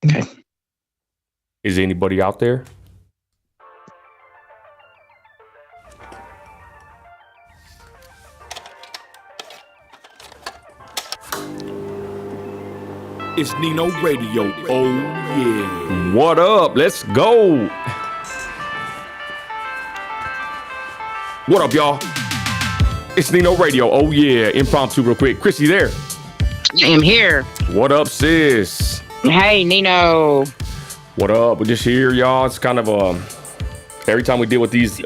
Okay. Is anybody out there? It's Nino Radio. Oh, yeah. What up? Let's go. What up, y'all? It's Nino Radio. Oh, yeah. Impromptu real quick. Chrissy there. I am here. What up, sis? Hey, Nino. What up? We're just here, y'all. It's kind of every time we deal with these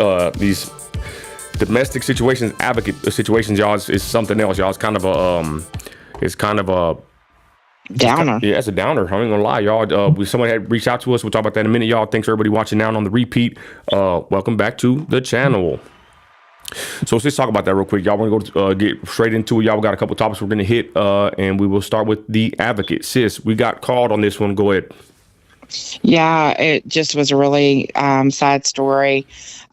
domestic situations, advocate situations, y'all, it's something else, y'all. It's kind of a Downer. Yeah, it's a downer. I ain't gonna lie, y'all. Someone had reached out to us. We'll talk about that in a minute, y'all. Thanks for everybody watching now on the repeat. Welcome back to the channel. So let's just talk about that real quick, y'all. We're gonna go get straight into it, y'all. We got a couple topics we're gonna hit, and we will start with the advocate. Sis, we got called on this one. Go ahead. Yeah, it just was a really sad story.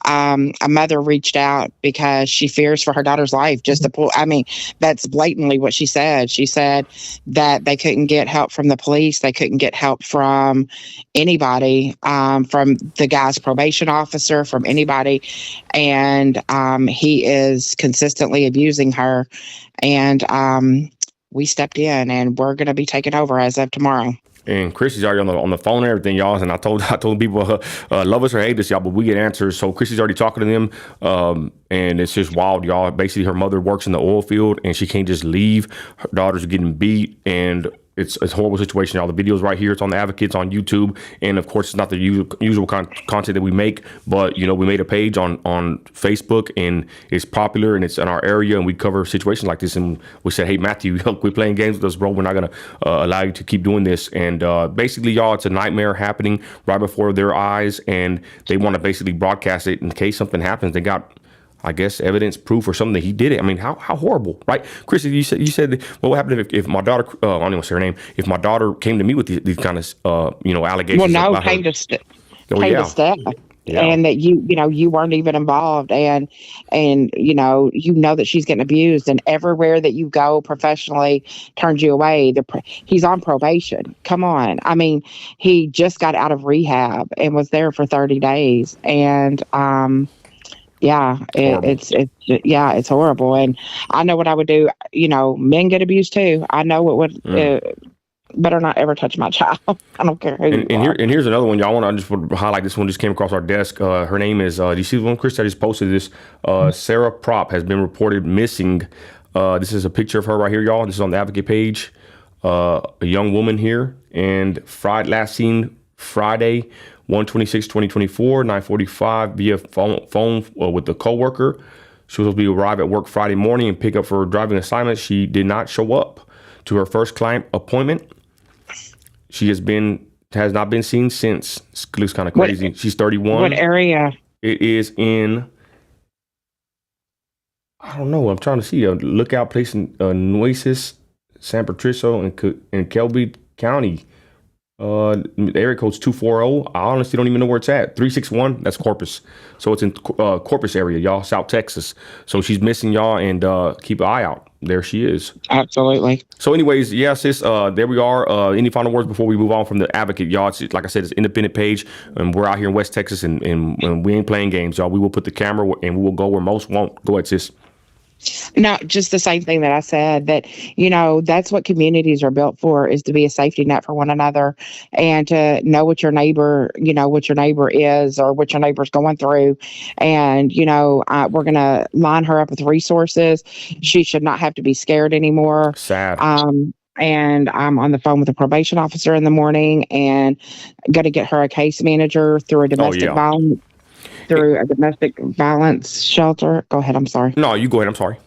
A mother reached out because she fears for her daughter's life. Just to pull, I mean, that's blatantly what she said. She said that they couldn't get help from the police. They couldn't get help from anybody, from the guy's probation officer, from anybody. And he is consistently abusing her. And we stepped in, and we're going to be taking over as of tomorrow. And Chrissy's already on the phone and everything, y'all. And I told people, love us or hate us, y'all, but we get answers. So Chrissy's already talking to them, and it's just wild, y'all. Basically, her mother works in the oil field, and she can't just leave. Her daughter's getting beat, and it's a horrible situation, y'all. The video's right here. It's on the Advocates on YouTube, and of course, it's not the usual content that we make, but you know, we made a page on Facebook, and it's popular, and it's in our area, and we cover situations like this. And we said, hey, Matthew, quit playing games with us, bro. We're not gonna allow you to keep doing this. And basically, y'all, it's a nightmare happening right before their eyes, and they want to basically broadcast it in case something happens. They got, I guess, evidence, proof, or something that he did it. I mean, how horrible, right? Chrissy, you said, well, what happened if my daughter, I don't even say her name, if my daughter came to me with these kind of, allegations? Well, no, came to staff, Yeah. and that you weren't even involved, and that she's getting abused, and everywhere that you go professionally turns you away. He's on probation. Come on, I mean, he just got out of rehab and was there for 30 days, and it's horrible. And I know what I would do. Men get abused too. I know what would. Better not ever touch my child. I don't care who you are. And here's another one, y'all. I just want to highlight this one. Just came across our desk. Her name is. Do you see the one, Chris? I just posted this. Sarah Prop has been reported missing. This is a picture of her right here, y'all. This is on the Advocate page. A young woman here, and last seen Friday, 1/26/2024, 9:45 via phone with the coworker. She was supposed to arrive at work Friday morning and pick up for her driving assignment. She did not show up to her first client appointment. She has not been seen since. It looks kind of crazy. She's 31. What area? It is in, I don't know. I'm trying to see a lookout place in Nueces, San Patricio, and Kelby County. The area code's 240. I honestly don't even know where it's at. 361. That's Corpus. So it's in Corpus area, y'all, South Texas. So she's missing, y'all, and keep an eye out. There she is. Absolutely. So anyways, yeah, sis, there we are. Any final words before we move on from the Advocate, y'all? It's, like I said, it's an independent page, and we're out here in West Texas, and we ain't playing games, y'all. We will put the camera, and we will go where most won't. Go ahead, sis. No, just the same thing that I said, that, that's what communities are built for, is to be a safety net for one another, and to know what your neighbor, what your neighbor is, or what your neighbor's going through. And, we're going to line her up with resources. She should not have to be scared anymore. Sad. And I'm on the phone with a probation officer in the morning, and going to get her a case manager through a domestic violence. Through a domestic violence shelter. Go ahead. I'm sorry. No, you go ahead. I'm sorry.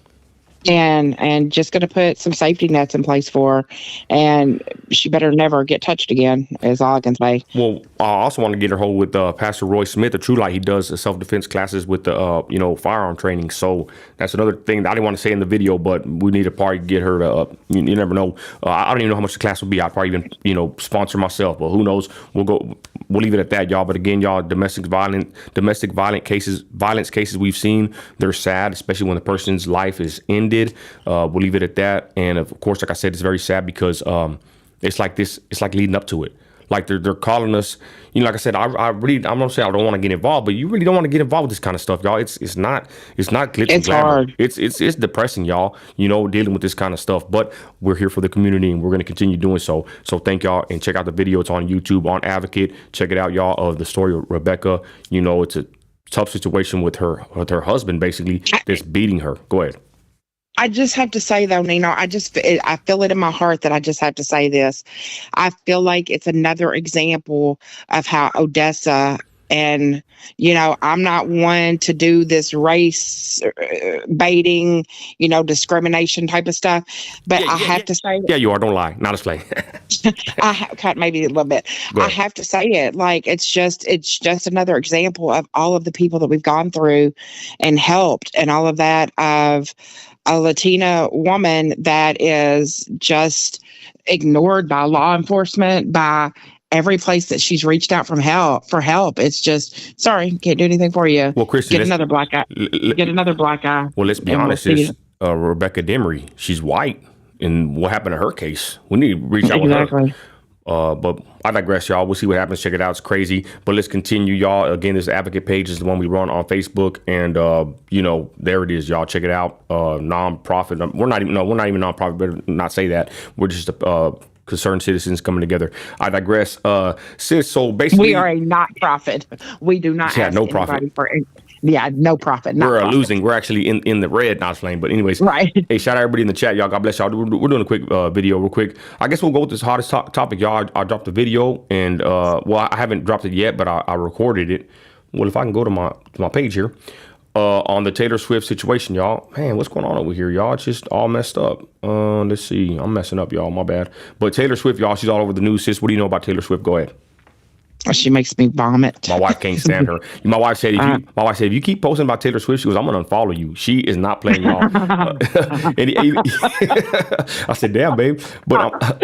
And just going to put some safety nets in place for her, and she better never get touched again, is all I can say. Well, I also want to get her hold with Pastor Roy Smith, the True Light. He does self-defense classes with the firearm training. So that's another thing that I didn't want to say in the video, but we need to probably get her to, you never know. I don't even know how much the class will be. I'll probably even, sponsor myself, but who knows? We'll leave it at that, y'all. But again, y'all, domestic violence cases we've seen, they're sad, especially when the person's life is ended. We'll leave it at that. And of course, like I said, it's very sad because it's like leading up to it. Like they're calling us. You know, like I said, I'm not saying I don't want to get involved, but you really don't want to get involved with this kind of stuff, y'all. It's not glitz and glamour. Hard. It's depressing, y'all. You know, dealing with this kind of stuff. But we're here for the community, and we're going to continue doing so. So thank y'all, and check out the video. It's on YouTube on Advocate. Check it out, y'all. Of the story of Rebecca. You know, it's a tough situation with her husband, basically, that's beating her. Go ahead. I just have to say, though, Nino, I feel it in my heart that I just have to say this. I feel like it's another example of how Odessa, and, you know, I'm not one to do this race baiting, you know, discrimination type of stuff, but I have to say. Yeah, you are. Don't lie. Not a slave. Maybe a little bit. I have to say it. Like, it's just another example of all of the people that we've gone through and helped and all of that, of a Latina woman that is just ignored by law enforcement, by every place that she's reached out for help. It's just, sorry, can't do anything for you. Well, Christy, get another black guy. Well, let's be honest. Rebecca Demery, she's white, and what happened to her case? We need to reach out with her. But I digress, y'all. We'll see what happens. Check it out. It's crazy. But let's continue, y'all. Again, this Advocate page is the one we run on Facebook. And, you know, there it is, y'all. Check it out. Nonprofit. We're not even nonprofit. Better not say that. We're just concerned citizens coming together. I digress. Sis, so basically. We are a not-profit. We do not ask no profit. No profit. We're losing. We're actually in the red, not flame. But anyways, right. Hey, shout out everybody in the chat, y'all. God bless y'all. We're doing a quick video, real quick. I guess we'll go with this hottest topic, y'all. I dropped the video, and I haven't dropped it yet, but I recorded it. Well, if I can go to my page here, on the Taylor Swift situation, y'all. Man, what's going on over here, y'all? It's just all messed up. Let's see. I'm messing up, y'all. My bad. But Taylor Swift, y'all, she's all over the news. Sis, what do you know about Taylor Swift? Go ahead. She makes me vomit. My wife can't stand her. My wife said, if you keep posting about Taylor Swift, she goes, I'm gonna unfollow you. She is not playing y'all. I said, damn, babe. But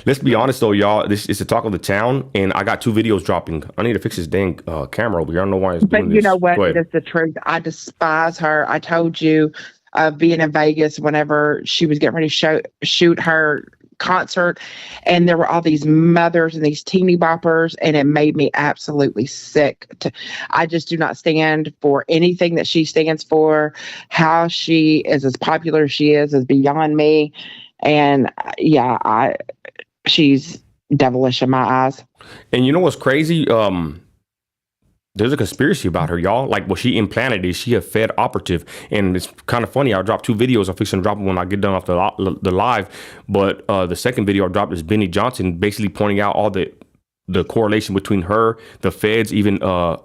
let's be honest though, y'all. This is the talk of the town, and I got 2 videos dropping. I need to fix this dang camera over here. I don't know why it's doing this. But you know what? It's the truth. I despise her. I told you, being in Vegas whenever she was getting ready to shoot her concert, and there were all these mothers and these teeny boppers, and it made me absolutely sick. I just do not stand for anything that she stands for. How she is as popular as she is beyond me, and she's devilish in my eyes. And you know what's crazy? There's a conspiracy about her, y'all. Like, what she implanted is she a Fed operative. And it's kind of funny. I dropped 2 videos. I'm fixing to drop them when I get done off the live. But the second video I dropped is Benny Johnson basically pointing out all the correlation between her, the Feds, even, George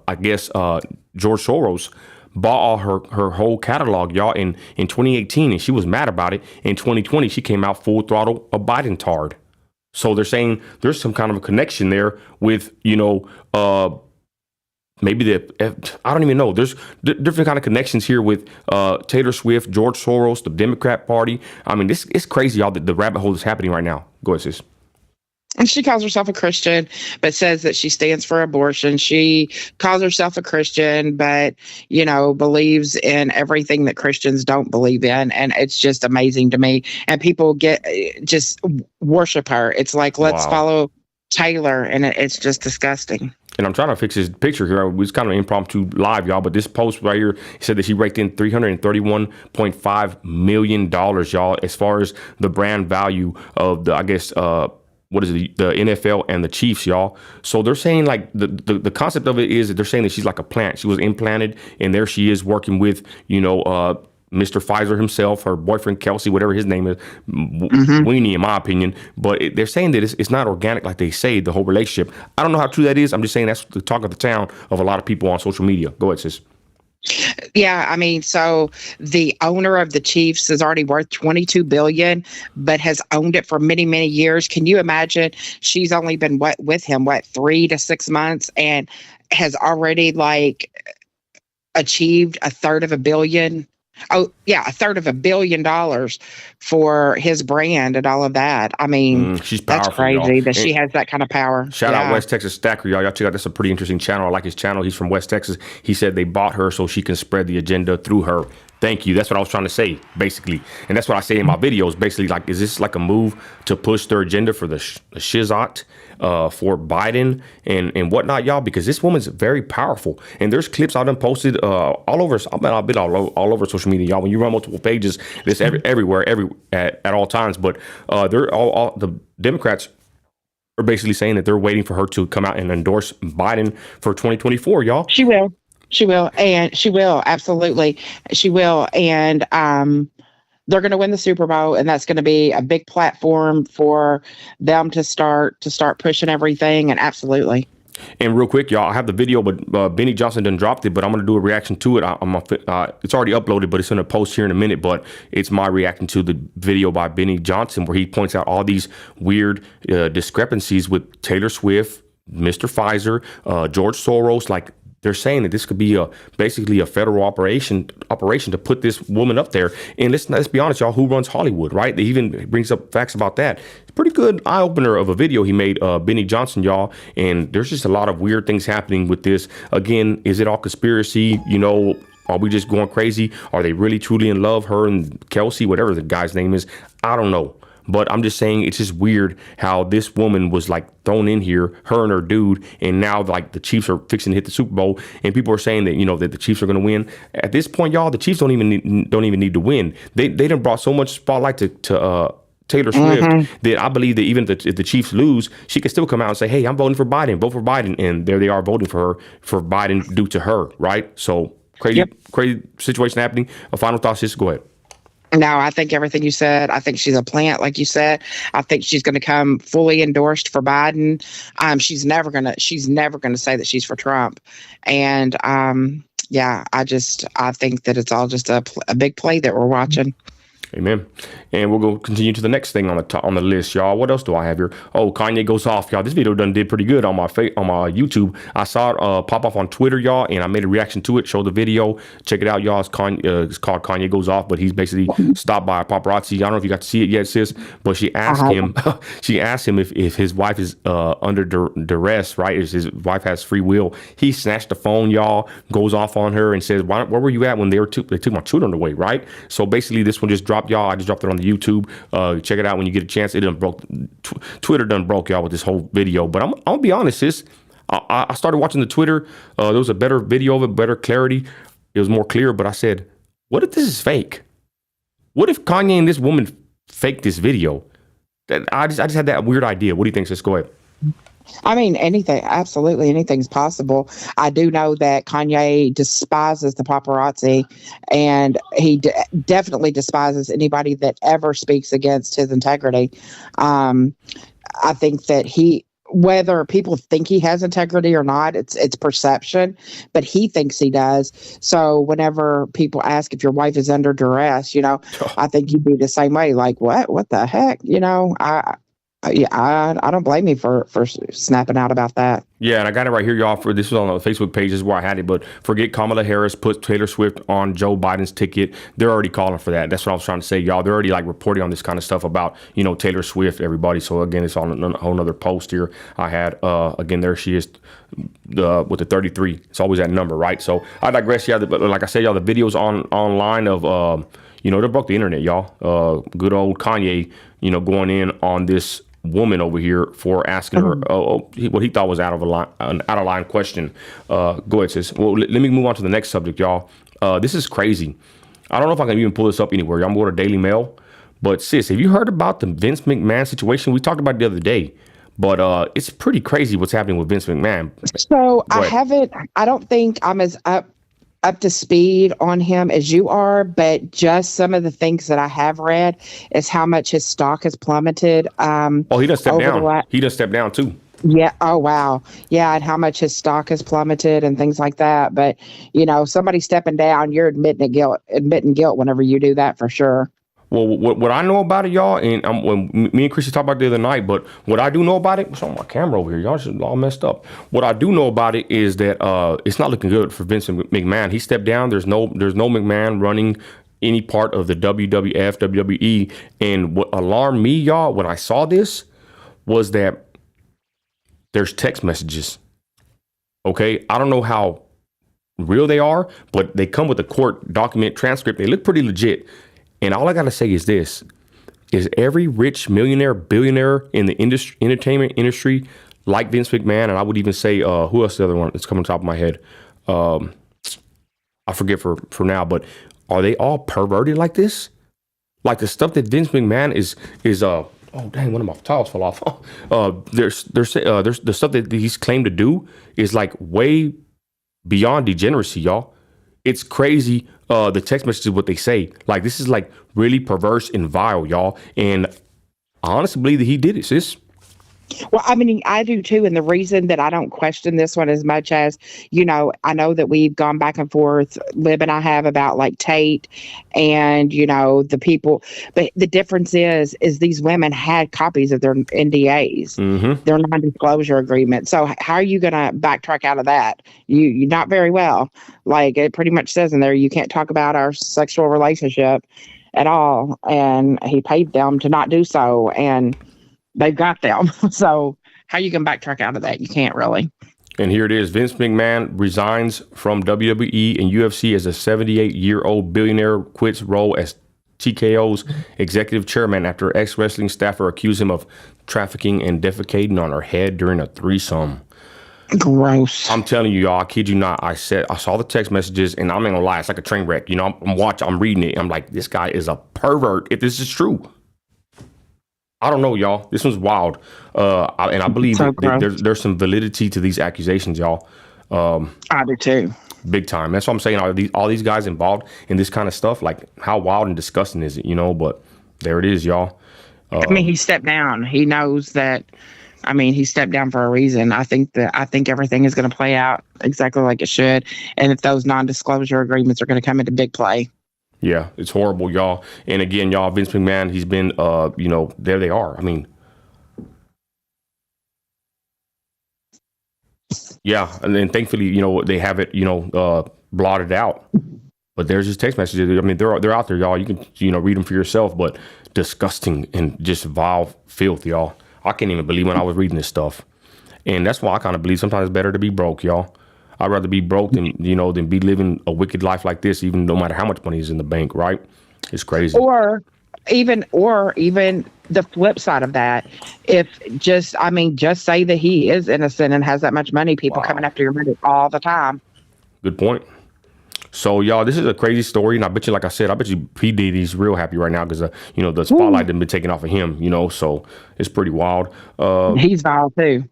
Soros bought all her whole catalog, y'all, in 2018. And she was mad about it. In 2020, she came out full throttle a Biden-tard. So they're saying there's some kind of a connection there with, you know, maybe I don't even know. There's different kind of connections here with Taylor Swift, George Soros, the Democrat Party. I mean, it's crazy, y'all. The rabbit hole is happening right now. Go ahead, sis. And she calls herself a Christian, but says that she stands for abortion. She calls herself a Christian, but, you know, believes in everything that Christians don't believe in. And it's just amazing to me. And people just worship her. It's like, let's follow Taylor. And it's just disgusting. And I'm trying to fix his picture here. It was kind of impromptu live, y'all. But this post right here said that she raked in $331.5 million, y'all, as far as the brand value of the, the NFL and the Chiefs, y'all. So they're saying, like, the concept of it is that they're saying that she's like a plant. She was implanted, and there she is working with, you know, Mr. Pfizer himself, her boyfriend Kelsey, whatever his name is, weenie in my opinion. But they're saying that it's not organic like they say, the whole relationship. I don't know how true that is. I'm just saying that's the talk of the town of a lot of people on social media. Go ahead, sis. Yeah, I mean, so the owner of the Chiefs is already worth $22 billion, but has owned it for many, many years. Can you imagine? She's only been with him 3 to 6 months, and has already achieved $1/3 billion. Oh, yeah, $1/3 billion for his brand and all of that. I mean, she's powerful, that's crazy y'all. that she has that kind of power. Shout out West Texas Stacker, y'all. Y'all check out. That's a pretty interesting channel. I like his channel. He's from West Texas. He said they bought her so she can spread the agenda through her. Thank you. That's what I was trying to say, basically. And that's what I say in my videos. Basically, like, is this like a move to push their agenda for the shizot? for Biden and whatnot, y'all, because this woman's very powerful. And there's clips I done posted all over. I've been all over social media, y'all. When you run multiple pages, it's everywhere, at all times. But they're all the Democrats are basically saying that they're waiting for her to come out and endorse Biden for 2024, y'all. She will. And she will. Absolutely. She will. And they're going to win the Super Bowl, and that's going to be a big platform for them to start pushing everything. And absolutely. And real quick, y'all, I have the video, but Benny Johnson done dropped it, but I'm going to do a reaction to it. It's already uploaded, but it's in a post here in a minute, but it's my reaction to the video by Benny Johnson where he points out all these weird discrepancies with Taylor Swift, Mr. Pfizer, George Soros. Like, they're saying that this could be basically a federal operation to put this woman up there. And let's be honest, y'all, who runs Hollywood, right? They even brings up facts about that. It's a pretty good eye opener of a video he made, Benny Johnson, y'all. And there's just a lot of weird things happening with this. Again, is it all conspiracy? You know, are we just going crazy? Are they really truly in love, her and Kelsey, whatever the guy's name is? I don't know. But I'm just saying it's just weird how this woman was like thrown in here, her and her dude, and now like the Chiefs are fixing to hit the Super Bowl, and people are saying that, you know, that the Chiefs are going to win. At this point, y'all, the Chiefs don't even need to win. They done brought so much spotlight to Taylor Swift that I believe that even if the Chiefs lose, she could still come out and say, "Hey, I'm voting for Biden. Vote for Biden," and there they are voting for Biden due to her, right? So crazy situation happening. A final thought, sis. Go ahead. No, I think everything you said. I think she's a plant, like you said. I think she's going to come fully endorsed for Biden. She's never gonna say that she's for Trump. And I think that it's all just a big play that we're watching. Amen. And we'll go continue to the next thing on the list, y'all. What else do I have here? Oh, Kanye goes off, y'all. This video did pretty good on my YouTube. I saw it pop off on Twitter, y'all, and I made a reaction to it. Show the video. Check it out, y'all. It's called Kanye Goes Off, but he's basically stopped by a paparazzi. I don't know if you got to see it yet, sis, but she asked him. She asked him if his wife is under duress, right? If his wife has free will. He snatched the phone, y'all. Goes off on her and says, "Where were you at when they took my children away?" Right? So basically, this one just dropped, y'all. I just dropped it on the YouTube. Check it out when you get a chance. It done broke. Twitter done broke, y'all, with this whole video. But I'm gonna be honest, sis. I started watching the Twitter. There was a better video of it, better clarity. It was more clear. But I said, what if this is fake? What if Kanye and this woman faked this video? I just had that weird idea. What do you think, sis? Go ahead. I mean, absolutely anything's possible. I do know that Kanye despises the paparazzi, and he definitely despises anybody that ever speaks against his integrity. I think that whether people think he has integrity or not, it's perception, but he thinks he does. So whenever people ask if your wife is under duress, I think you'd be the same way. Like, what the heck? I don't blame you for snapping out about that. Yeah, and I got it right here, y'all. This was on the Facebook page. This is where I had it. But forget Kamala Harris put Taylor Swift on Joe Biden's ticket. They're already calling for that. That's what I was trying to say, y'all. They're already like reporting on this kind of stuff about, Taylor Swift, everybody. So again, it's on a whole nother post here. I had again, there she is with the 33. It's always that number, right? So I digress, yeah. But like I said, y'all, the videos online of they broke the internet, y'all. Good old Kanye, going in on this woman over here for asking her what he thought was an out of line question. Go ahead, sis. Well, let me move on to the next subject, y'all. This is crazy. I don't know if I can even pull this up anywhere. Y'all go to Daily Mail. But sis, have you heard about the Vince McMahon situation? We talked about it the other day, but it's pretty crazy what's happening with Vince McMahon. So I don't think I'm as up to speed on him as you are, but just some of the things that I have read is how much his stock has plummeted. He does step down. He does step down too. Yeah. Oh, wow. Yeah. And how much his stock has plummeted and things like that. But, somebody stepping down, you're admitting guilt whenever you do that, for sure. Well, what I know about it, y'all, and when me and Chrissy talked about it the other night, but what I do know about it, it's on my camera over here. Y'all just all messed up. What I do know about it is that it's not looking good for Vince McMahon. He stepped down. There's no McMahon running any part of the WWF, WWE. And what alarmed me, y'all, when I saw this was that there's text messages. Okay, I don't know how real they are, but they come with a court document transcript. They look pretty legit. And all I got to say is this, is every rich millionaire, billionaire in the entertainment industry like Vince McMahon, and I would even say who else? The other one that's coming on top of my head. I forget for now, but are they all perverted like this? Like the stuff that Vince McMahon is oh dang, one of my tiles fell off. There's the stuff that he's claimed to do is like way beyond degeneracy, y'all. It's crazy. The text messages, what they say, like this is like really perverse and vile, y'all. And I honestly believe that he did it, sis. Well, I mean, I do too. And the reason that I don't question this one as much as, I know that we've gone back and forth, Lib and I have, about like Tate and, the people. But the difference is these women had copies of their NDAs, their non-disclosure agreement. So how are you going to backtrack out of that? You not very well. Like it pretty much says in there, you can't talk about our sexual relationship at all. And he paid them to not do so. And they've got them. So how you can backtrack out of that? You can't really. And here it is. Vince McMahon resigns from WWE and UFC as a 78-year-old billionaire quits role as TKO's executive chairman after ex-wrestling staffer accused him of trafficking and defecating on her head during a threesome. Gross. I'm telling you, y'all, I kid you not. I saw the text messages, and I'm not gonna lie, it's like a train wreck. I'm reading it. I'm like, this guy is a pervert if this is true. I don't know, y'all. This one's wild. And I believe there's some validity to these accusations, y'all. I do too. Big time. That's what I'm saying. All these guys involved in this kind of stuff, like how wild and disgusting is it, But there it is, y'all. He stepped down. He knows that. He stepped down for a reason. I think everything is going to play out exactly like it should. And if those non-disclosure agreements are going to come into big play. Yeah, it's horrible, y'all. And again, y'all, Vince McMahon, he's been, there they are. Yeah, and then thankfully, they have it, blotted out. But there's his text messages. They're out there, y'all. You can, read them for yourself. But disgusting and just vile filth, y'all. I can't even believe when I was reading this stuff. And that's why I kind of believe sometimes it's better to be broke, y'all. I'd rather be broke than be living a wicked life like this, even no matter how much money is in the bank, right? It's crazy. Or even the flip side of that, just say that he is innocent and has that much money, people coming after your money all the time. Good point. So, y'all, this is a crazy story, and I bet you P. Diddy's real happy right now because, the spotlight has been taken off of him, so it's pretty wild. He's vile, too.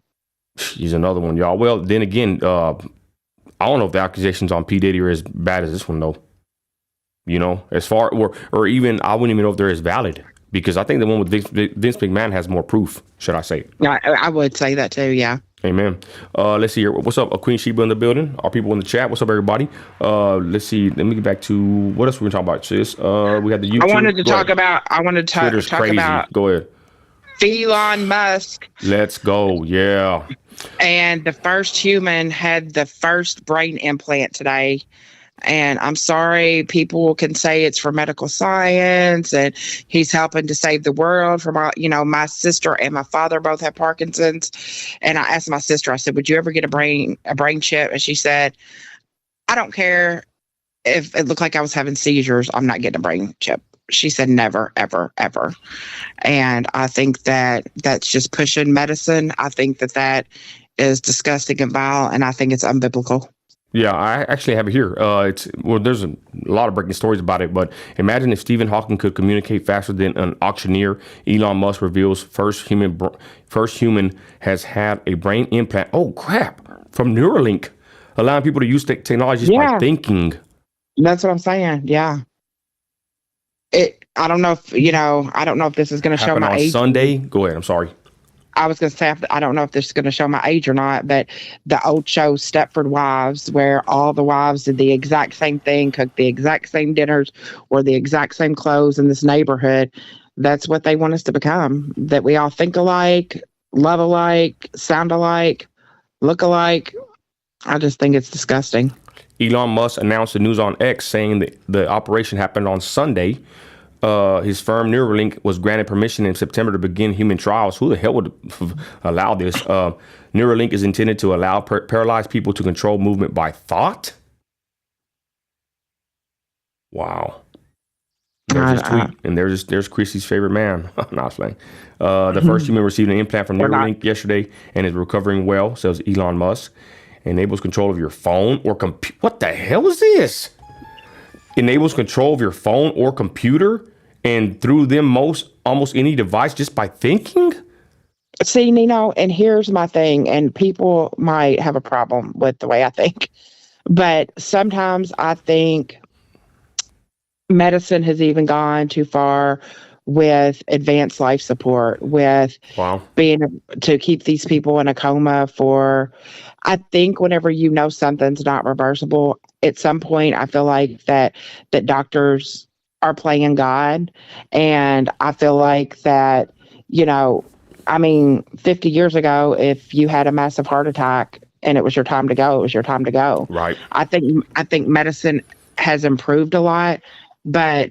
He's another one, y'all. Well, then again, I don't know if the accusations on P. Diddy are as bad as this one, though. As far, or even, I wouldn't even know if they're as valid, because I think the one with Vince McMahon has more proof, should I say. I would say that, too, yeah. Amen. Let's see here. What's up? Queen Sheba in the building. Our people in the chat. What's up, everybody? Let's see. Let me get back to what else we're talking about, sis. We had the YouTube. I wanted to talk about. Twitter's talk crazy. about. Go ahead. Elon Musk. Let's go. Yeah. And the first human had the first brain implant today. And I'm sorry, people can say it's for medical science and he's helping to save the world from, my sister and my father both have Parkinson's. And I asked my sister, I said, would you ever get a brain chip? And she said, I don't care if it looked like I was having seizures. I'm not getting a brain chip. She said, never, ever, ever. And I think that that's just pushing medicine. I think that is disgusting and vile. And I think it's unbiblical. Yeah, I actually have it here. There's a lot of breaking stories about it, but imagine if Stephen Hawking could communicate faster than an auctioneer. Elon Musk reveals first human has had a brain implant. Oh crap! From Neuralink, allowing people to use technology just by thinking. That's what I'm saying. Yeah. I don't know if this is going to show my age. Sunday. Go ahead. I'm sorry. I was going to say, I don't know if this is going to show my age or not, but the old show Stepford Wives, where all the wives did the exact same thing, cooked the exact same dinners, wore the exact same clothes in this neighborhood. That's what they want us to become, that we all think alike, love alike, sound alike, look alike. I just think it's disgusting. Elon Musk announced the news on X saying that the operation happened on Sunday. His firm Neuralink was granted permission in September to begin human trials. Who the hell would allow this? Neuralink is intended to allow paralyzed people to control movement by thought. Wow. There's his tweet, and there's Chrissy's favorite man. Not playing. The first human received an implant from Neuralink yesterday and is recovering well, says Elon Musk. Enables control of your phone or computer. What the hell is this? Enables control of your phone or computer and through them almost any device just by thinking? See, Nino, and here's my thing, and people might have a problem with the way I think, but sometimes I think medicine has even gone too far with advanced life support, with being to keep these people in a coma for, I think whenever you know something's not reversible, at some point I feel like that doctors are playing God. And I feel like that, 50 years ago, if you had a massive heart attack and it was your time to go, it was your time to go. Right. I think medicine has improved a lot, but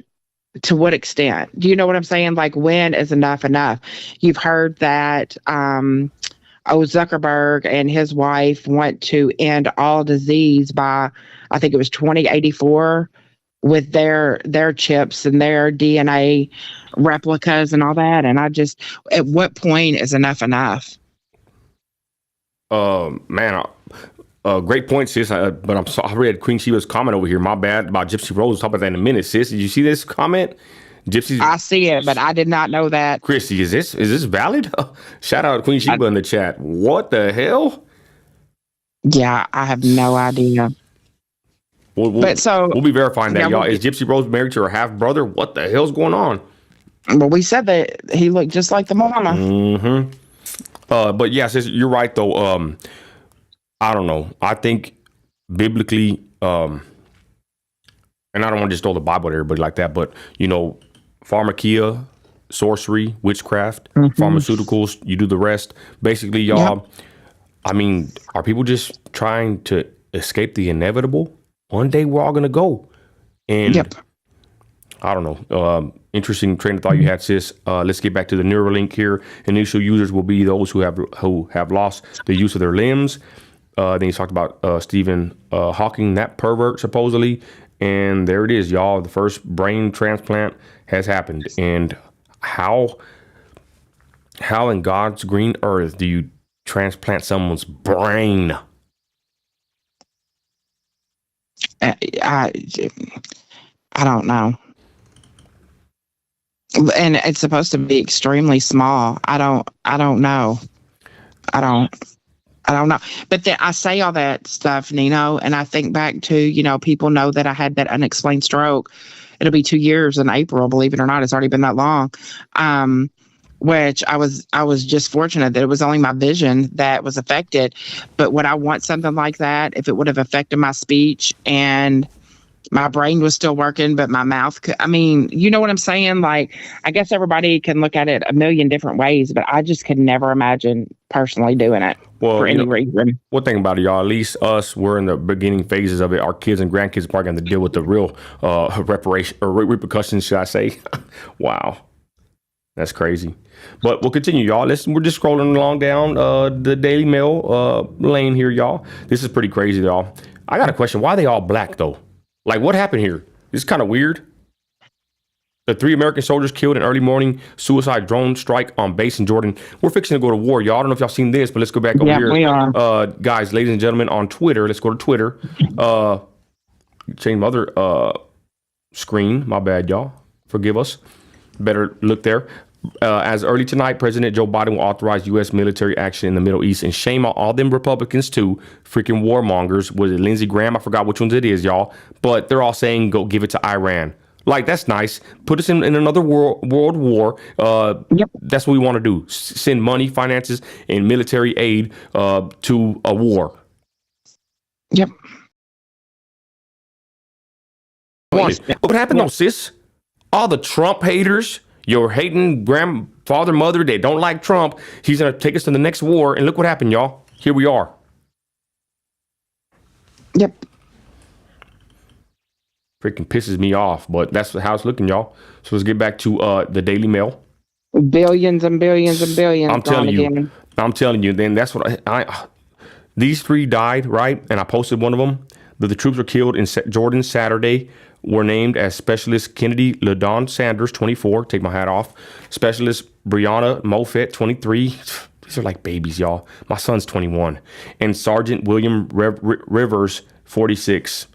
to what extent? Do you know what I'm saying? Like, when is enough enough? You've heard that Zuckerberg and his wife want to end all disease by, I think it was 2084, with their chips and their DNA replicas and all that. And I just, at what point is enough enough? Great point, sis. But I read Queen Sheba's comment over here. My bad about Gypsy Rose. We'll talk about that in a minute, sis. Did you see this comment? I see it, but I did not know that. Chrissy, is this valid? Shout out Queen Sheba in the chat. What the hell? Yeah, I have no idea. We'll be verifying that, y'all. Is Gypsy Rose married to her half brother? What the hell's going on? Well, we said that he looked just like the mama. Mm-hmm. But yeah, sis, you're right though. I don't know. I think biblically, and I don't want to just throw the Bible at everybody like that, but pharmakia, sorcery, witchcraft, pharmaceuticals, you do the rest. Basically, y'all, are people just trying to escape the inevitable? One day we're all going to go. And I don't know. Interesting train of thought you had, sis. Let's get back to the Neuralink here. Initial users will be those who have lost the use of their limbs. Then he talked about Stephen Hawking, that pervert, supposedly. And there it is, y'all. The first brain transplant has happened. And how in God's green earth do you transplant someone's brain? I don't know. And it's supposed to be extremely small. I don't know. I don't know. But then I say all that stuff, Nino, and I think back to, people know that I had that unexplained stroke. It'll be 2 years in April, believe it or not. It's already been that long. Which I was just fortunate that it was only my vision that was affected. But would I want something like that if it would have affected my speech and my brain was still working, but my mouth could? You know what I'm saying? Like, I guess everybody can look at it a million different ways, but I just could never imagine personally doing it for any reason. One thing about it, y'all, at least us, we're in the beginning phases of it. Our kids and grandkids are probably going to deal with the real repercussions, should I say. Wow. That's crazy. But we'll continue, y'all. We're just scrolling along down the Daily Mail lane here, y'all. This is pretty crazy, y'all. I got a question. Why are they all black, though? Like, what happened here? This is kind of weird. The 3 American soldiers killed in early morning suicide drone strike on base in Jordan. We're fixing to go to war, y'all. I don't know if y'all seen this, but let's go back over here. We are. Guys, ladies and gentlemen, on Twitter. Let's go to Twitter. Change my other screen. My bad, y'all. Forgive us. Better look there. As early tonight, President Joe Biden will authorize U.S. military action in the Middle East, and shame on all them Republicans too, freaking warmongers. Was it Lindsey Graham? I forgot which ones it is, y'all. But they're all saying go give it to Iran. Like, that's nice. Put us in another world war. That's what we want to do. Send money, finances, and military aid to a war. Yep. What happened though, sis? All the Trump haters, your hating grandfather, mother, they don't like Trump. He's going to take us to the next war. And look what happened, y'all. Here we are. Yep. Freaking pisses me off, but that's how it's looking, y'all. So let's get back to the Daily Mail. Billions and billions and billions. I'm telling you, then that's what these 3 died, right? And I posted one of them. The troops were killed in Jordan Saturday were named as Specialist Kennedy LaDon Sanders, 24. Take my hat off. Specialist Brianna Mofet, 23. These are like babies, y'all. My son's 21. And Sergeant William Rivers, 46.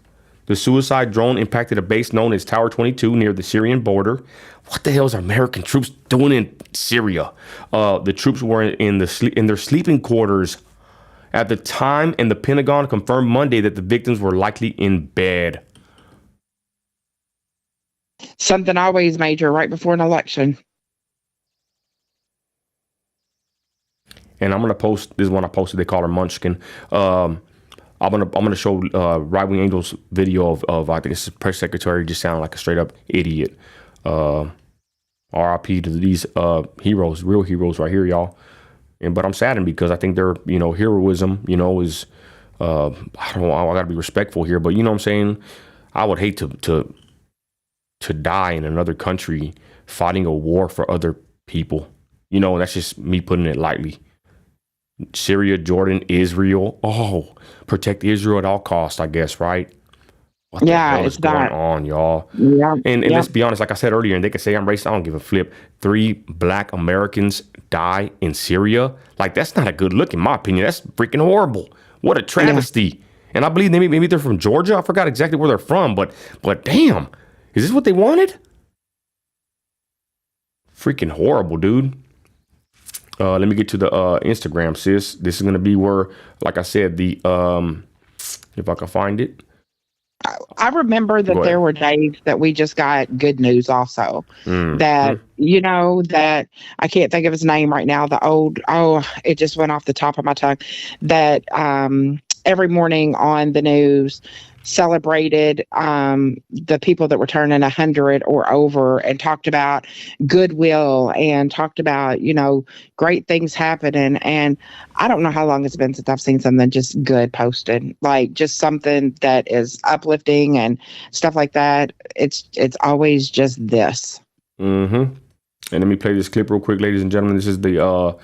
The suicide drone impacted a base known as Tower 22 near the Syrian border. What the hell is American troops doing in Syria? The troops were in their sleeping quarters at the time, and the Pentagon confirmed Monday that the victims were likely in bed. Something always major right before an election. And I'm gonna post this one I posted. They call her Munchkin. I'm gonna show Right Wing Angel's video of I think it's the press secretary just sounding like a straight up idiot. RIP to these heroes, real heroes right here, y'all. But I'm saddened because I think their heroism is I don't know, I gotta be respectful here, but you know what I'm saying. I would hate to die in another country fighting a war for other people. And that's just me putting it lightly. Syria, Jordan, Israel. Oh, protect Israel at all costs, I guess, right? What the hell is going on, y'all? Yeah. And let's be honest, like I said earlier, and they can say I'm racist, I don't give a flip. 3 black Americans die in Syria. Like, that's not a good look, in my opinion. That's freaking horrible. What a travesty. Yeah. And I believe maybe they're from Georgia. I forgot exactly where they're from, but damn, is this what they wanted? Freaking horrible, dude. Let me get to the Instagram, sis. This is going to be where, like I said, the if I can find it. I remember that there were days that we just got good news also. That I can't think of his name right now. It just went off the top of my tongue. That every morning on the news celebrated the people that were turning 100 or over and talked about goodwill and talked about, great things happening. And I don't know how long it's been since I've seen something just good posted, like just something that is uplifting and stuff like that. It's always just this. Mm-hmm. And let me play this clip real quick, ladies and gentlemen. This is the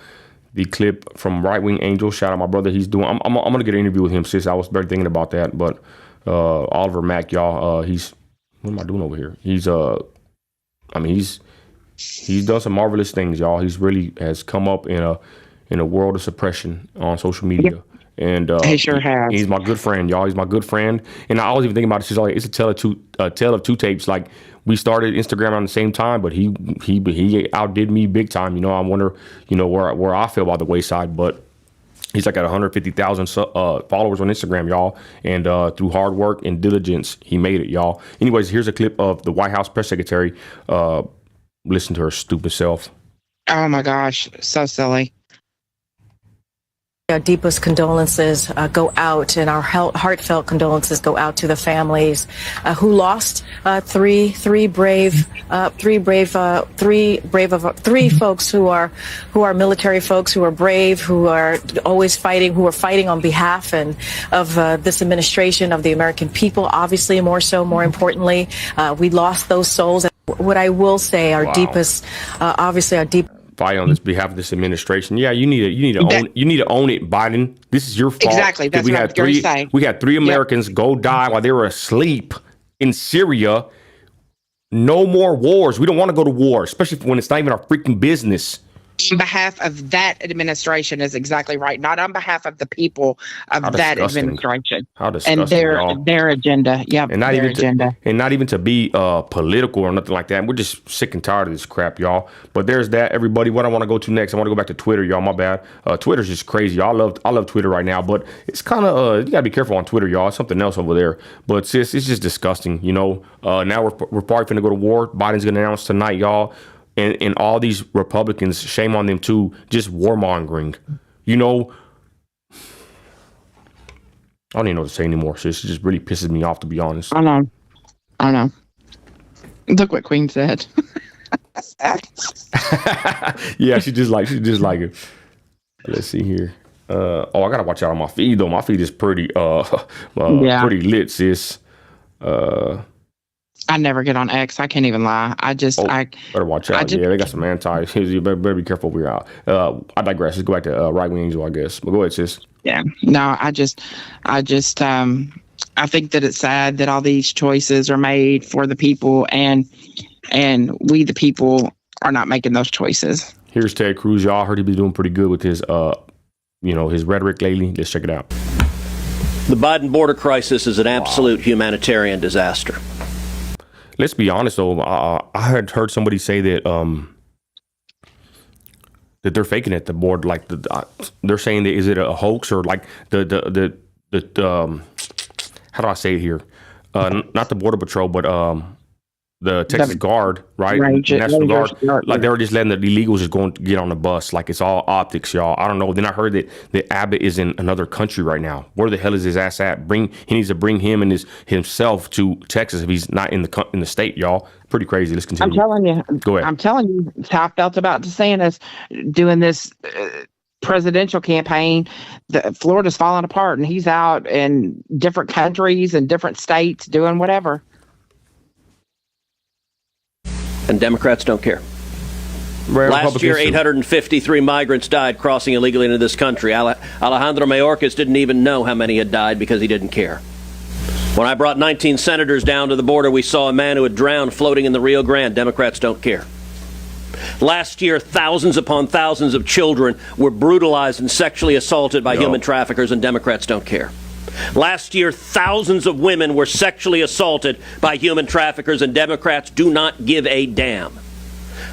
clip from Right Wing Angel. Shout out my brother. I'm going to get an interview with him, sis. I was barely thinking about that, but Oliver Mack, y'all, what am I doing over here? He's done some marvelous things, y'all. He's really has come up in a world of suppression on social media. Yep. And he sure has. He's my good friend, y'all. He's my good friend. And I always even think about it. It's a tale of two tapes. Like, we started Instagram around the same time, but he outdid me big time. I wonder, where I fell by the wayside, but he's like at 150,000 followers on Instagram, y'all. And through hard work and diligence, he made it, y'all. Anyways, here's a clip of the White House press secretary. Listen to her stupid self. Oh, my gosh. So silly. Our deepest condolences go out, and our heartfelt condolences go out to the families who lost three brave folks who are military folks, who are brave, who are always fighting, who are fighting on behalf of this administration, of the American people. Obviously, more importantly, we lost those souls. What I will say, our deepest, obviously, our deep. Fight on this behalf of this administration. Yeah, you need to own it, Biden. This is your fault. Exactly. That's what I was going to say. We had 3 Americans go die while they were asleep in Syria. No more wars. We don't want to go to war, especially when it's not even our freaking business. On behalf of that administration is exactly right. Not on behalf of the people of that administration. How disgusting. And their agenda. Yeah. And not even to be political or nothing like that. We're just sick and tired of this crap, y'all. But there's that, everybody. What I want to go to next, I want to go back to Twitter, y'all. My bad. Twitter's just crazy, y'all. I love Twitter right now, but it's kind of you gotta be careful on Twitter, y'all. It's something else over there. But sis, it's just disgusting, Now we're probably finna go to war. Biden's gonna announce tonight, y'all. And all these Republicans, shame on them too, just warmongering. I don't even know what to say anymore. So it just really pisses me off, to be honest. I know. Look what Queen said. Yeah, she just like it. Let's see here. I gotta watch out on my feed though. My feed is pretty pretty lit, sis. I never get on X. I can't even lie. Better watch out. They got some anti. You better be careful where you're out. I digress. Let's go back to Right Wing Angel, I guess. But go ahead, sis. Yeah. No, I just I think that it's sad that all these choices are made for the people, and we, the people, are not making those choices. Here's Ted Cruz. Y'all heard he be doing pretty good with his, his rhetoric lately. Let's check it out. The Biden border crisis is an absolute humanitarian disaster. Let's be honest, though. I had heard somebody say that that they're faking at the border. Like they're saying that is it a hoax, or like the how do I say it here? Not the Border Patrol, but the Texas Guard, right? National Guard. Like they were just letting the illegals just go and get on the bus. Like it's all optics, y'all. I don't know. Then I heard that Abbott is in another country right now. Where the hell is his ass at? He needs to bring him and himself to Texas if he's not in the state, y'all. Pretty crazy. Let's continue. I'm telling you. Go ahead. I'm telling you how I felt about DeSantis doing this presidential campaign. Florida's falling apart, and he's out in different countries and different states doing whatever. And Democrats don't care. Last year, 853 migrants died crossing illegally into this country. Alejandro Mayorkas didn't even know how many had died because he didn't care. When I brought 19 senators down to the border, we saw a man who had drowned floating in the Rio Grande. Democrats don't care. Last year, thousands upon thousands of children were brutalized and sexually assaulted by human traffickers, and Democrats don't care. Last year, thousands of women were sexually assaulted by human traffickers, and Democrats do not give a damn.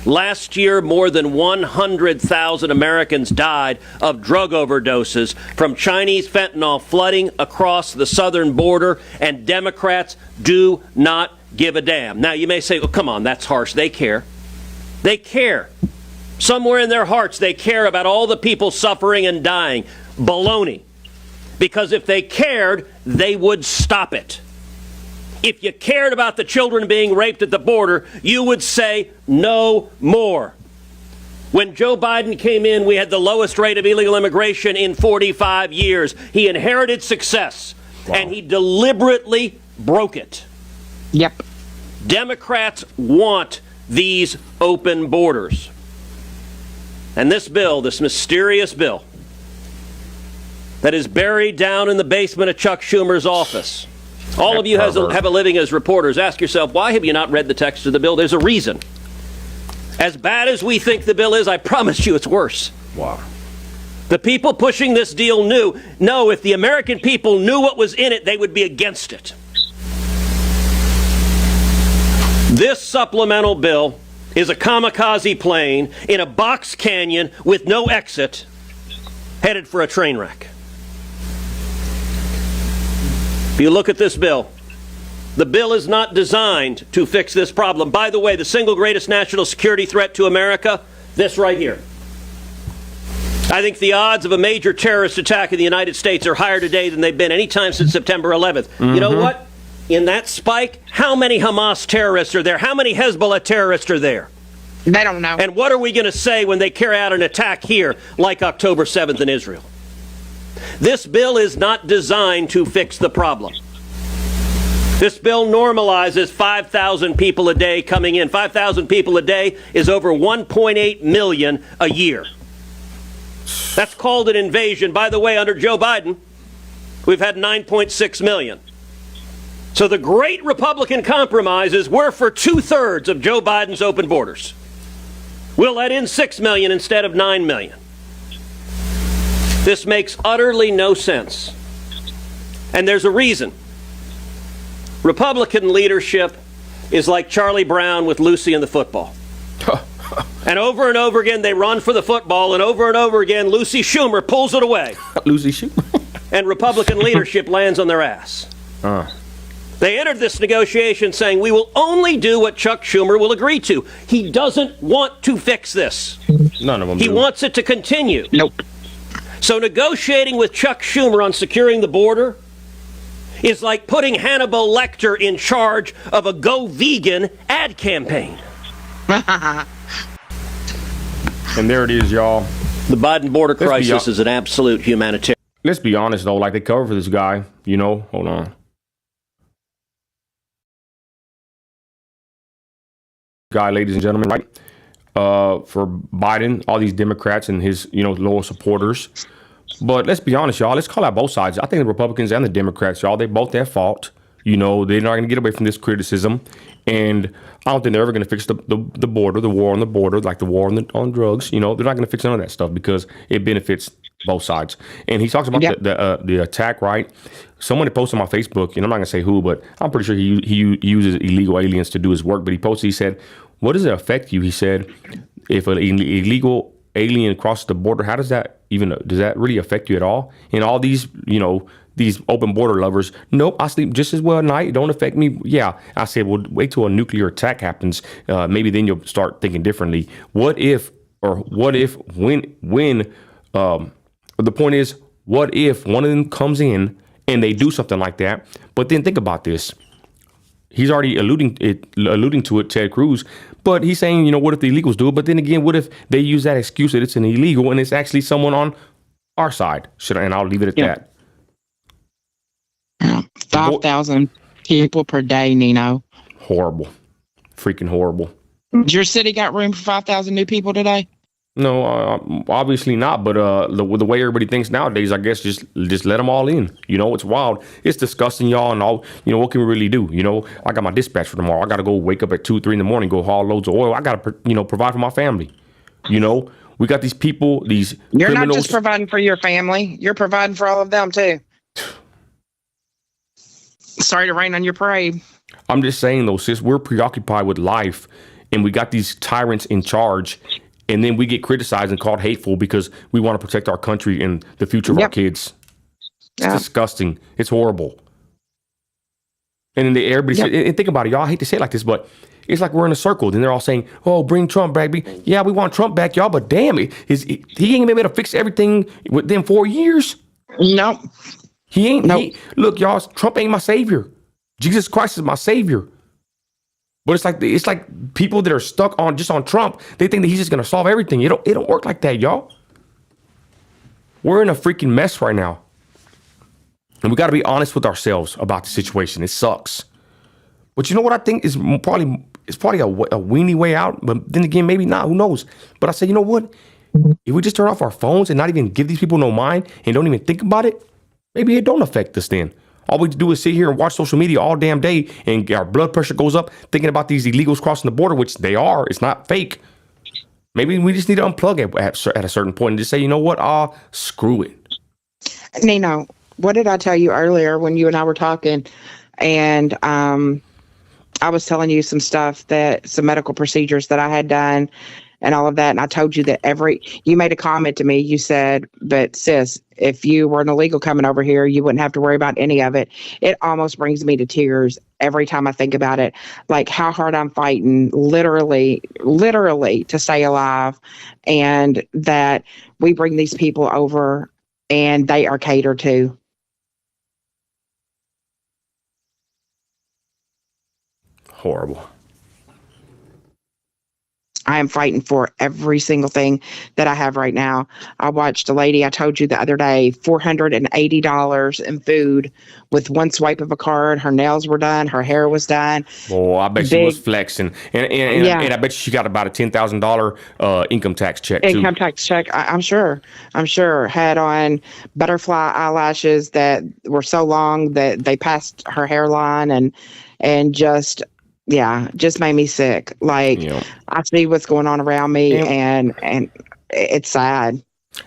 Last year, more than 100,000 Americans died of drug overdoses from Chinese fentanyl flooding across the southern border, and Democrats do not give a damn. Now, you may say, oh, come on, that's harsh. They care. They care. Somewhere in their hearts, they care about all the people suffering and dying. Baloney. Because if they cared, they would stop it. If you cared about the children being raped at the border, you would say no more. When Joe Biden came in, we had the lowest rate of illegal immigration in 45 years. He inherited success, and he deliberately broke it. Yep. Democrats want these open borders. And this bill, this mysterious bill, that is buried down in the basement of Chuck Schumer's office. All of you have a living as reporters. Ask yourself, why have you not read the text of the bill? There's a reason. As bad as we think the bill is, I promise you it's worse. Wow. The people pushing this deal know if the American people knew what was in it, they would be against it. This supplemental bill is a kamikaze plane in a box canyon with no exit, headed for a train wreck. If you look at this bill, the bill is not designed to fix this problem. By the way, the single greatest national security threat to America, this right here. I think the odds of a major terrorist attack in the United States are higher today than they've been any time since September 11th. Mm-hmm. You know what? In that spike, how many Hamas terrorists are there? How many Hezbollah terrorists are there? They don't know. And what are we going to say when they carry out an attack here like October 7th in Israel? This bill is not designed to fix the problem. This bill normalizes 5,000 people a day coming in. 5,000 people a day is over 1.8 million a year. That's called an invasion. By the way, under Joe Biden, we've had 9.6 million. So the great Republican compromise is we're for 2/3 of Joe Biden's open borders. We'll let in 6 million instead of 9 million. This makes utterly no sense. And there's a reason. Republican leadership is like Charlie Brown with Lucy and the football. And over again, they run for the football, and over again, Lucy Schumer pulls it away. Lucy Schumer. And Republican leadership lands on their ass. They entered this negotiation saying, we will only do what Chuck Schumer will agree to. He doesn't want to fix this. None of them He wants it to continue. Nope. So negotiating with Chuck Schumer on securing the border is like putting Hannibal Lecter in charge of a Go Vegan ad campaign. And there it is, y'all. The Biden border crisis is an absolute humanitarian. Let's be honest, though. Like, they cover for this guy, you know. Hold on. Guy, ladies and gentlemen, right? For Biden, all these Democrats and his, loyal supporters. But let's be honest, y'all. Let's call out both sides. I think the Republicans and the Democrats, y'all, they both at fault. They're not going to get away from this criticism. And I don't think they're ever going to fix the border, the war on the border, like the war on drugs. They're not going to fix none of that stuff because it benefits both sides. And he talks about the attack, right? Someone posted on my Facebook, and I'm not going to say who, but I'm pretty sure he uses illegal aliens to do his work. But he said, what does it affect you? He said, if an illegal alien crosses the border, how does that really affect you at all? And all these, these open border lovers, nope, I sleep just as well at night. It don't affect me. Yeah, I said, well, wait till a nuclear attack happens. Maybe then you'll start thinking differently. When, the point is, what if one of them comes in and they do something like that? But then think about this. He's already alluding to it, Ted Cruz. But he's saying, what if the illegals do it? But then again, what if they use that excuse that it's an illegal and it's actually someone on our side? And I'll leave it at that. 5,000 people per day, Nino. Horrible. Freaking horrible. Your city got room for 5,000 new people today? No, obviously not. But the way everybody thinks nowadays, I guess just let them all in. It's wild. It's disgusting, y'all. And all, what can we really do? I got my dispatch for tomorrow. I got to go wake up at 2, 3 in the morning, go haul loads of oil. I got to, provide for my family. We got these people, these You're criminals. not just providing for your family. You're providing for all of them, too. Sorry to rain on your parade. I'm just saying, though, sis, we're preoccupied with life, and we got these tyrants in charge. And then we get criticized and called hateful because we want to protect our country and the future of our kids. It's disgusting. It's horrible. And then everybody said, and think about it, y'all. I hate to say it like this, but it's like we're in a circle. Then they're all saying, "Oh, bring Trump back." Yeah, we want Trump back, y'all. But damn, he ain't gonna be able to fix everything within 4 years. No, he ain't. Nope. Look, y'all. Trump ain't my savior. Jesus Christ is my savior. But it's like people that are stuck on Trump. They think that he's just gonna solve everything. It don't work like that, y'all. We're in a freaking mess right now, and we got to be honest with ourselves about the situation. It sucks, but you know what I think is probably a weenie way out. But then again, maybe not. Who knows? But I say, you know what? If we just turn off our phones and not even give these people no mind and don't even think about it, maybe it don't affect us then. All we do is sit here and watch social media all damn day, and our blood pressure goes up thinking about these illegals crossing the border, which they are. It's not fake. Maybe we just need to unplug at a certain point and just say, you know what? Screw it. Nino, what did I tell you earlier when you and I were talking? And I was telling you some medical procedures that I had done and all of that. And I told you that you made a comment to me. You said, but sis, if you were an illegal coming over here, you wouldn't have to worry about any of it. It almost brings me to tears every time I think about it, like how hard I'm fighting, literally to stay alive, and that we bring these people over and they are catered to. Horrible. I am fighting for every single thing that I have right now. I watched a lady, I told you the other day, $480 in food with one swipe of a card. Her nails were done. Her hair was done. Oh, I bet she was flexing. And I bet she got about a $10,000 income tax check, too. Income tax check, I'm sure. Had on butterfly eyelashes that were so long that they passed her hairline and just made me sick. I see what's going on around me, and it's sad.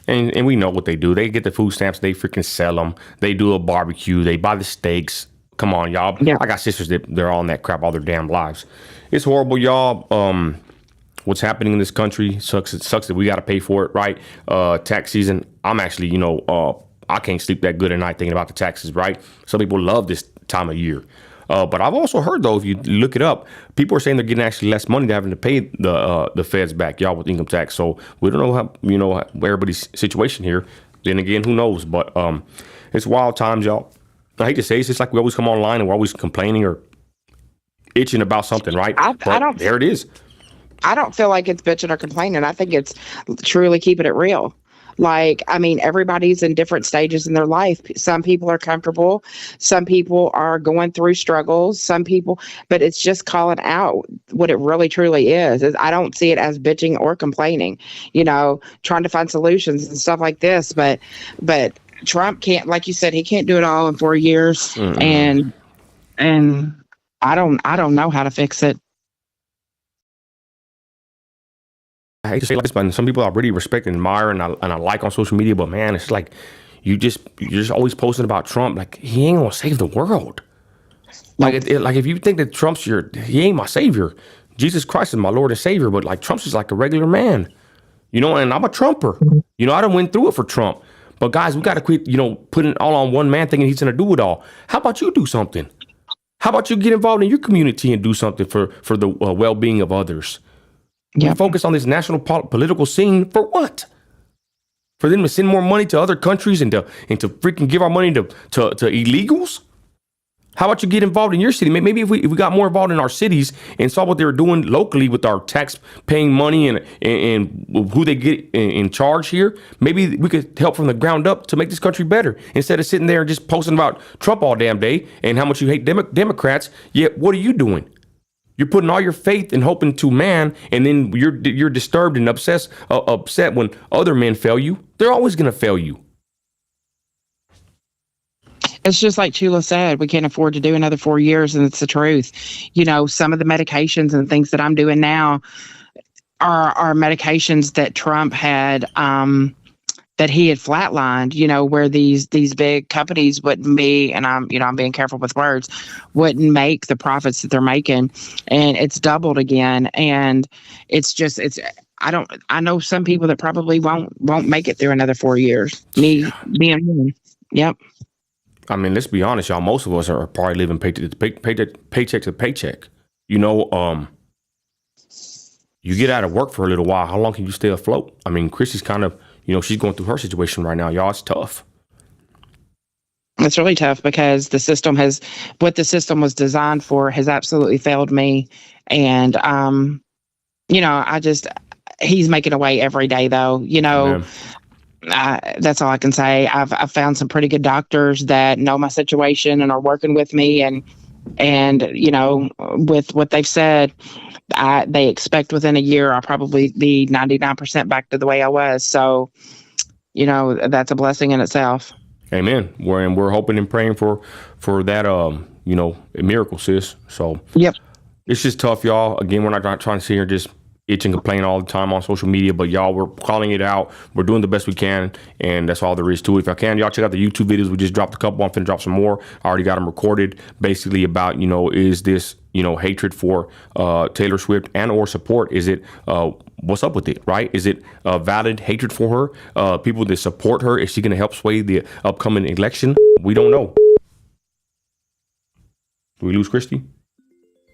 And we know what they do. They get the food stamps. They freaking sell them. They do a barbecue. They buy the steaks. Come on, y'all. Yeah. I got sisters that they're all in that crap all their damn lives. It's horrible, y'all. What's happening in this country sucks. It sucks that we got to pay for it, right? Tax season. I'm actually, I can't sleep that good at night thinking about the taxes, right? Some people love this time of year. But I've also heard, though, if you look it up, people are saying they're getting actually less money than having to pay the feds back, y'all, with income tax. So we don't know how, everybody's situation here. Then again, who knows? But it's wild times, y'all. I hate to say it's just like we always come online and we're always complaining or itching about something, right? There it is. I don't feel like it's bitching or complaining. I think it's truly keeping it real. Like, I mean, everybody's in different stages in their life. Some people are comfortable. Some people are going through struggles. Some people, but it's just calling out what it really truly is. I don't see it as bitching or complaining, trying to find solutions and stuff like this. But Trump can't, like you said, he can't do it all in 4 years. And I don't know how to fix it. I hate to say this, but some people I really respect and admire and I like on social media, but man, it's like you're just always posting about Trump. Like, he ain't gonna save the world. Like, like if you think that Trump's he ain't my savior. Jesus Christ is my Lord and Savior, but like Trump's just like a regular man, and I'm a Trumper. I done went through it for Trump. But guys, we got to quit, putting it all on one man thinking he's gonna do it all. How about you do something? How about you get involved in your community and do something for the well-being of others? We focus on this national political scene for what? For them to send more money to other countries and to freaking give our money to illegals? How about you get involved in your city? Maybe if we got more involved in our cities and saw what they were doing locally with our tax paying money and who they get in charge here, maybe we could help from the ground up to make this country better instead of sitting there and just posting about Trump all damn day and how much you hate Democrats. Yet what are you doing? You're putting all your faith and hope into man, and then you're disturbed and upset when other men fail you. They're always going to fail you. It's just like Chula said, we can't afford to do another 4 years, and it's the truth. Some of the medications and things that I'm doing now are medications that Trump had, that he had flatlined, where these big companies wouldn't be, and I'm being careful with words, wouldn't make the profits that they're making. And it's doubled again. And I know some people that probably won't make it through another 4 years. Me being one. Yep. I mean, let's be honest, y'all. Most of us are probably living paycheck to paycheck. You get out of work for a little while. How long can you stay afloat? I mean, Chrissy's kind of, she's going through her situation right now, y'all. It's tough. It's really tough because what the system was designed for has absolutely failed me. And, he's making a way every day though, that's all I can say. I've found some pretty good doctors that know my situation and are working with me, and with what they've said, they expect within a year I'll probably be 99% back to the way I was. So, that's a blessing in itself. Amen. We're hoping and praying for that, a miracle, sis. So yep, it's just tough, y'all. Again, we're not trying to sit here and just itch and complain all the time on social media, but y'all, we're calling it out. We're doing the best we can, and that's all there is to it. If I can, y'all check out the YouTube videos. We just dropped a couple. I'm finna drop some more. I already got them recorded, basically about, is this, hatred for Taylor Swift and or support? Is it, what's up with it, right? Is it valid hatred for her? People that support her, is she going to help sway the upcoming election? We don't know. Did we lose Christy?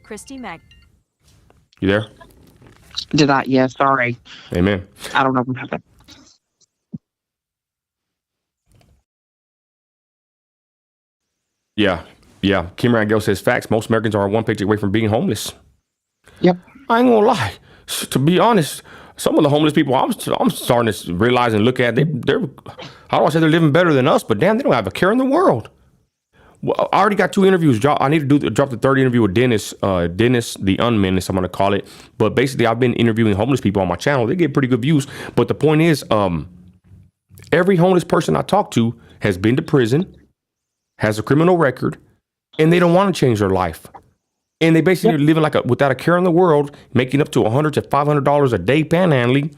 Christy Mag. You there? Did I? Yeah, sorry. Amen. I don't know what happened. Yeah. Kim Rangel says facts. Most Americans are one paycheck away from being homeless. Yep. I ain't gonna lie. To be honest, some of the homeless people I'm starting to realize and look at, they're how do I say they're living better than us? But damn, they don't have a care in the world. Well, I already got 2 interviews. I need to drop the 3rd interview with Dennis the Unmenaced, I'm going to call it. But basically, I've been interviewing homeless people on my channel. They get pretty good views. But the point is, every homeless person I talk to has been to prison, has a criminal record, and they don't want to change their life. And they basically are living without a care in the world, making up to $100 to $500 a day panhandling.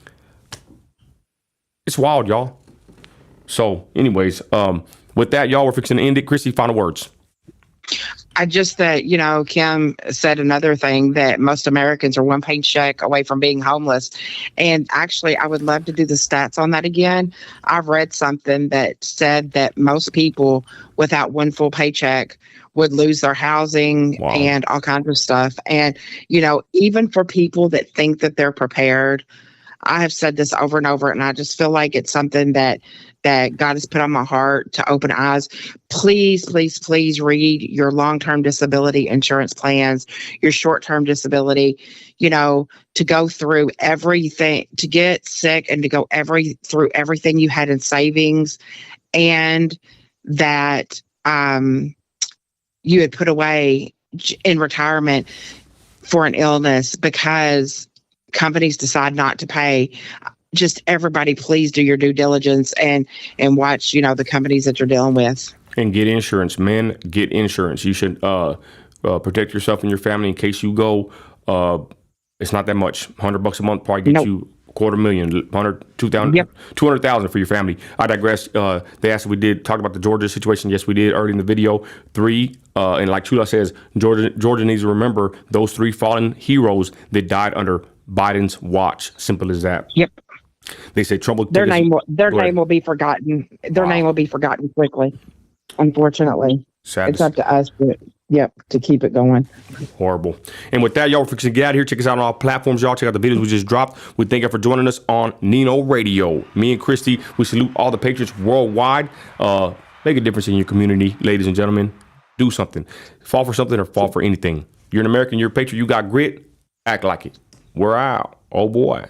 It's wild, y'all. So, anyways, with that, y'all, we're fixing to end it. Chrissy, final words. Kim said another thing, that most Americans are one paycheck away from being homeless. And actually, I would love to do the stats on that again. I've read something that said that most people without one full paycheck would lose their housing and all kinds of stuff. And, even for people that think that they're prepared, I have said this over and over, and I just feel like it's something that God has put on my heart to open eyes. Please, please, please read your long-term disability insurance plans, your short-term disability, to go through everything, to get sick and to go through everything you had in savings and that you had put away in retirement for an illness because companies decide not to pay. Just everybody, please do your due diligence and watch, the companies that you're dealing with. And get insurance. Men, get insurance. You should protect yourself and your family in case you go. It's not that much. $100 a month probably get you $250,000, 200,000 for your family. I digress. They asked if we did talk about the Georgia situation. Yes, we did early in the video. 3, and like Chula says, Georgia needs to remember those 3 fallen heroes that died under Biden's watch. Simple as that. Yep. They say Trump will their name will be forgotten. Their name will be forgotten quickly. Unfortunately, it's up to us to keep it going. Horrible. And with that, y'all, we're fixing to get out of here. Check us out on all platforms, y'all. Check out the videos we just dropped. We thank you for joining us on Nino Radio. Me and Christy, we salute all the Patriots worldwide. Make a difference in your community, ladies and gentlemen. Do something. Fall for something or fall for anything. You're an American, you're a Patriot, you got grit. Act like it. We're out. Oh boy.